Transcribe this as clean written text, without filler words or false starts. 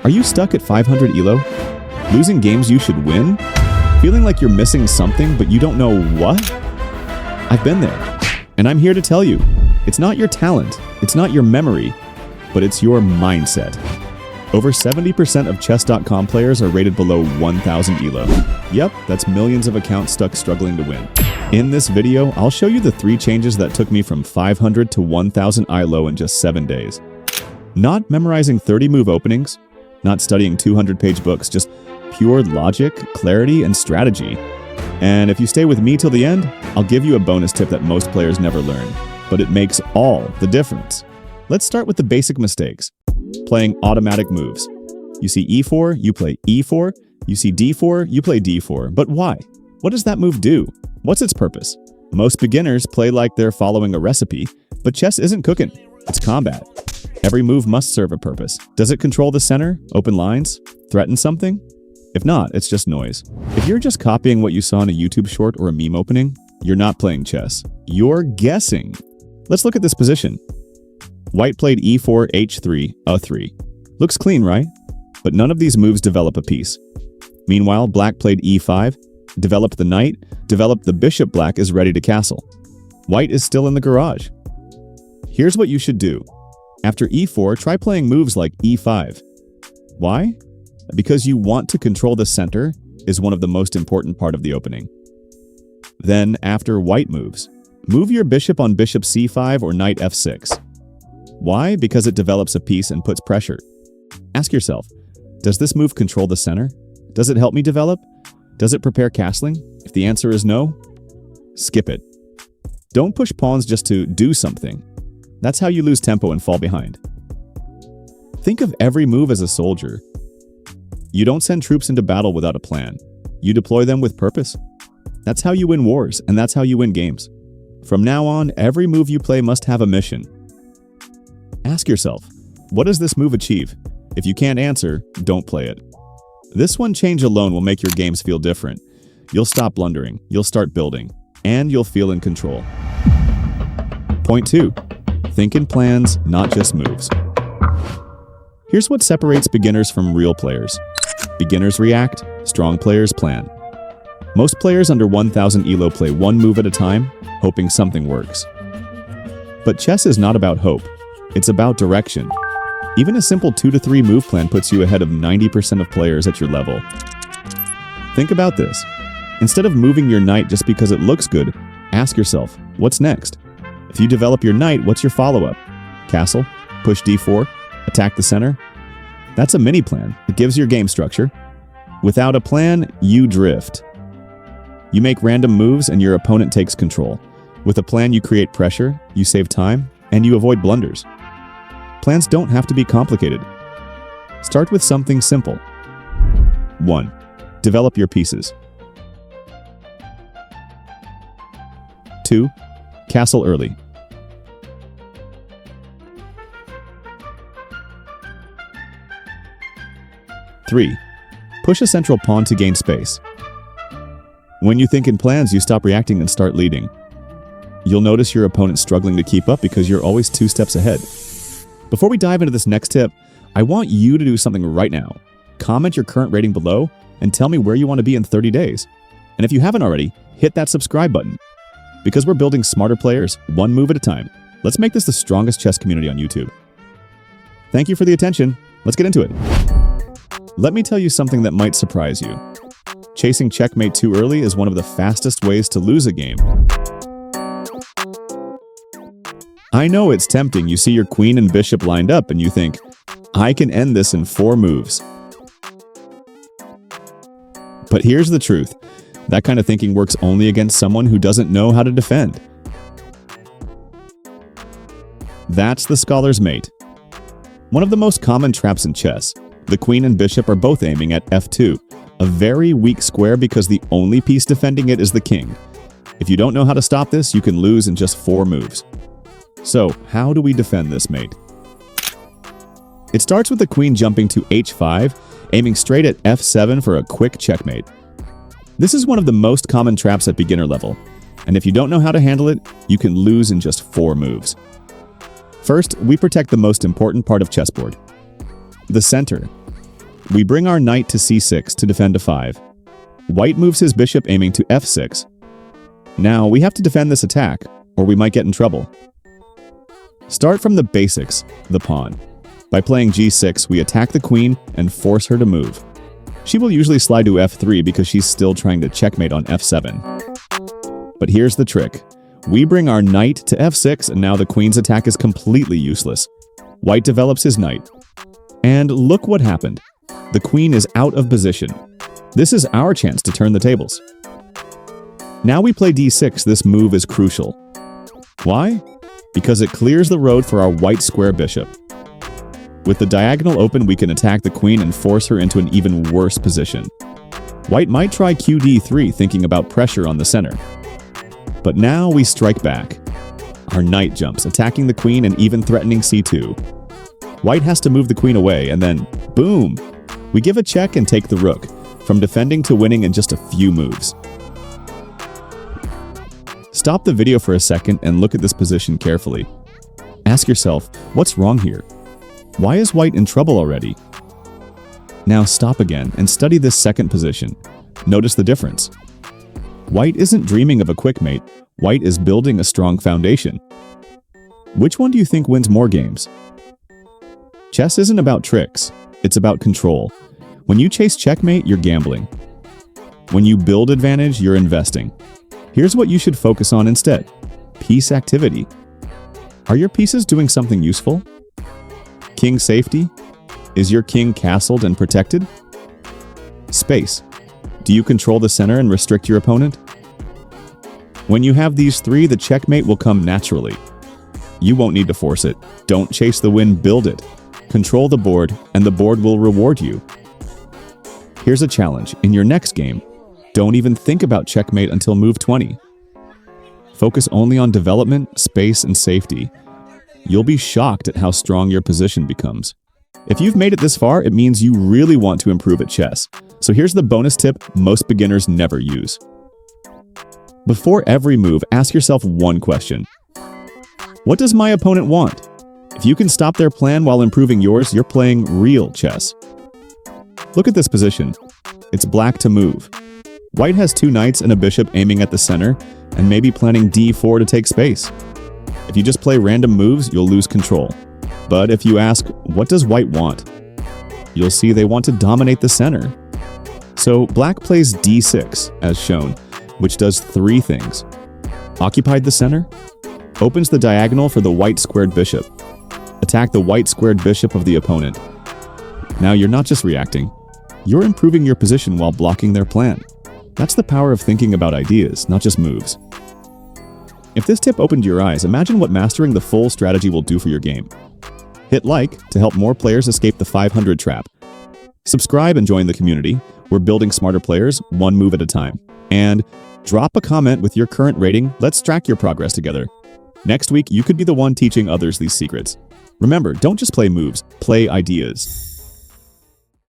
Are you stuck at 500 ELO? Losing games you should win? Feeling like you're missing something but you don't know what? I've been there, and I'm here to tell you, it's not your talent, it's not your memory, but it's your mindset. Over 70% of chess.com players are rated below 1000 ELO. Yep, that's millions of accounts stuck struggling to win. In this video, I'll show you the 3 changes that took me from 500 to 1000 ELO in just 7 days. Not memorizing 30-move openings, not studying 200-page books, just pure logic, clarity, and strategy. And if you stay with me till the end, I'll give you a bonus tip that most players never learn, but it makes all the difference. Let's start with the basic mistakes. Playing automatic moves. You see e4, you play e4. You see d4, you play d4. But why? What does that move do? What's its purpose? Most beginners play like they're following a recipe, but chess isn't cooking. It's combat. Every move must serve a purpose. Does it control the center, open lines, threaten something? If not, it's just noise. If you're just copying what you saw in a YouTube short or a meme opening, you're not playing chess. You're guessing. Let's look at this position. White played e4, h3, a3. Looks clean, right? But none of these moves develop a piece. Meanwhile, black played e5, developed the knight, developed the bishop. Black is ready to castle. White is still in the garage. Here's what you should do. After e4, try playing moves like e5. Why? Because you want to control the center is one of the most important part of the opening. Then, after white moves, move your bishop on bishop c5 or knight f6. Why? Because it develops a piece and puts pressure. Ask yourself, does this move control the center? Does it help me develop? Does it prepare castling? If the answer is no, skip it. Don't push pawns just to do something. That's how you lose tempo and fall behind. Think of every move as a soldier. You don't send troops into battle without a plan. You deploy them with purpose. That's how you win wars, and that's how you win games. From now on, every move you play must have a mission. Ask yourself, what does this move achieve? If you can't answer, don't play it. This one change alone will make your games feel different. You'll stop blundering, you'll start building, and you'll feel in control. Point 2. Think in plans, not just moves. Here's what separates beginners from real players. Beginners react, strong players plan. Most players under 1000 ELO play one move at a time, hoping something works. But chess is not about hope. It's about direction. Even a simple 2 to 3 move plan puts you ahead of 90% of players at your level. Think about this. Instead of moving your knight just because it looks good, ask yourself, what's next? If you develop your knight, what's your follow-up? Castle? Push d4? Attack the center? That's a mini plan. It gives your game structure. Without a plan, you drift. You make random moves and your opponent takes control. With a plan, you create pressure, you save time, and you avoid blunders. Plans don't have to be complicated. Start with something simple. 1. Develop your pieces. 2. Castle early. 3. Push a central pawn to gain space. When you think in plans, you stop reacting and start leading. You'll notice your opponent struggling to keep up because you're always 2 steps ahead. Before we dive into this next tip, I want you to do something right now. Comment your current rating below and tell me where you want to be in 30 days. And if you haven't already, hit that subscribe button. Because we're building smarter players, one move at a time. Let's make this the strongest chess community on YouTube. Thank you for the attention. Let's get into it. Let me tell you something that might surprise you. Chasing checkmate too early is one of the fastest ways to lose a game. I know it's tempting. You see your queen and bishop lined up and you think, I can end this in 4 moves. But here's the truth. That kind of thinking works only against someone who doesn't know how to defend. That's the scholar's mate. One of the most common traps in chess. The queen and bishop are both aiming at f2, a very weak square because the only piece defending it is the king. If you don't know how to stop this, you can lose in just 4 moves. So, how do we defend this mate? It starts with the queen jumping to h5, aiming straight at f7 for a quick checkmate. This is one of the most common traps at beginner level, and if you don't know how to handle it, you can lose in just 4 moves. First, we protect the most important part of chessboard, the center. we bring our knight to c6 to defend a 5. White moves his bishop aiming to f6. Now we have to defend this attack, or we might get in trouble. Start from the basics, the pawn. By playing g6, we attack the queen and force her to move. She will usually slide to f3 because she's still trying to checkmate on f7. But here's the trick. We bring our knight to f6 and now the queen's attack is completely useless. White develops his knight. And look what happened. The queen is out of position. This is our chance to turn the tables. Now we play d6, this move is crucial. Why? Because it clears the road for our white square bishop. With the diagonal open, we can attack the queen and force her into an even worse position. White might try qd3, thinking about pressure on the center. But now we strike back. Our knight jumps, attacking the queen and even threatening c2. White has to move the queen away, and then, boom! We give a check and take the rook, from defending to winning in just a few moves. Stop the video for a second and look at this position carefully. Ask yourself, what's wrong here? Why is white in trouble already? Now stop again and study this second position. Notice the difference. White isn't dreaming of a quick mate, white is building a strong foundation. Which one do you think wins more games? Chess isn't about tricks, it's about control. When you chase checkmate, you're gambling. When you build advantage, you're investing. Here's what you should focus on instead. Piece activity. Are your pieces doing something useful? King safety? Is your king castled and protected? Space. Do you control the center and restrict your opponent? When you have these three, the checkmate will come naturally. You won't need to force it. Don't chase the win, build it. Control the board, and the board will reward you. Here's a challenge. In your next game, don't even think about checkmate until move 20. Focus only on development, space, and safety. You'll be shocked at how strong your position becomes. If you've made it this far, it means you really want to improve at chess. So here's the bonus tip most beginners never use. Before every move, ask yourself one question. What does my opponent want? If you can stop their plan while improving yours, you're playing real chess. Look at this position. It's black to move. White has two knights and a bishop aiming at the center, and maybe planning d4 to take space. If you just play random moves, you'll lose control. But if you ask, what does white want? You'll see they want to dominate the center. So black plays d6, as shown, which does three things. Occupied the center, opens the diagonal for the white squared bishop, attack the white squared bishop of the opponent. Now you're not just reacting, you're improving your position while blocking their plan. That's the power of thinking about ideas, not just moves. If this tip opened your eyes, imagine what mastering the full strategy will do for your game. Hit like to help more players escape the 500 trap. Subscribe and join the community. We're building smarter players, one move at a time. And drop a comment with your current rating. Let's track your progress together. Next week, you could be the one teaching others these secrets. Remember, don't just play moves, play ideas.